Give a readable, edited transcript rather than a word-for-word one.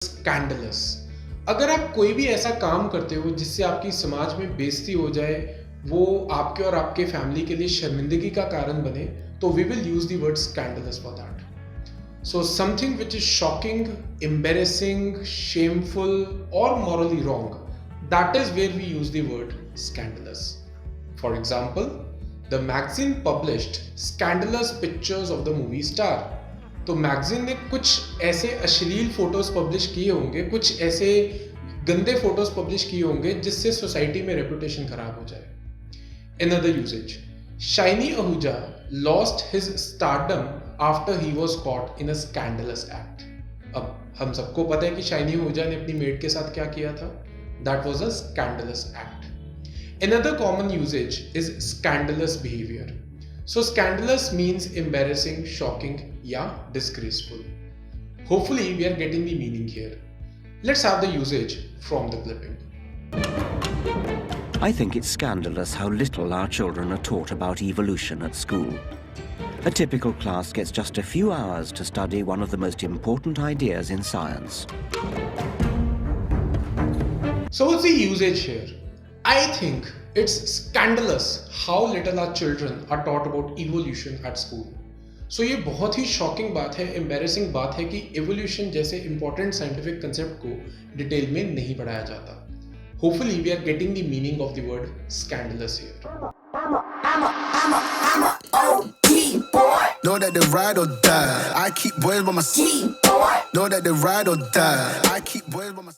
Scandalous. अगर आप कोई भी ऐसा काम करते हो जिससे आपकी समाज में बेइज्जती हो जाए, वो आपके और आपके फैमिली के लिए शर्मिंदगी का कारण बने, तो we will use the word scandalous for that. So something which is shocking, embarrassing, shameful और morally wrong, that is where we use the word scandalous. For example, the magazine published scandalous pictures of the movie star. तो magazine ने कुछ ऐसे अश्लील photos publish किए होंगे, कुछ ऐसे गंदे फोटोज पब्लिश किए होंगे जिससे सोसाइटी में रेपुटेशन खराब हो जाए। Another usage, Shiny Ahuja lost his stardom after he was caught in a scandalous act. अब हम सबको पता है कि शाइनी आहूजा ने अपनी मेड के साथ क्या किया था। That was a scandalous act. Another common usage is scandalous behavior. So scandalous means embarrassing, shocking, yeah, disgraceful. Hopefully we are getting the meaning here. Let's have the usage from the clipping. I think it's scandalous how little our children are taught about evolution at school. A typical class gets just a few hours to study one of the most important ideas in science. So what's the usage here? I think it's scandalous how little our children are taught about evolution at school. So ये बहुत ही shocking बात है, embarrassing बात है कि evolution जैसे important scientific concept को detail में नहीं पढ़ाया जाता। Hopefully we are getting the meaning of the word scandalous here. I'm a OG boy. Know that they ride or die. I keep boys by my side. Know that they ride or die. I keep boys by my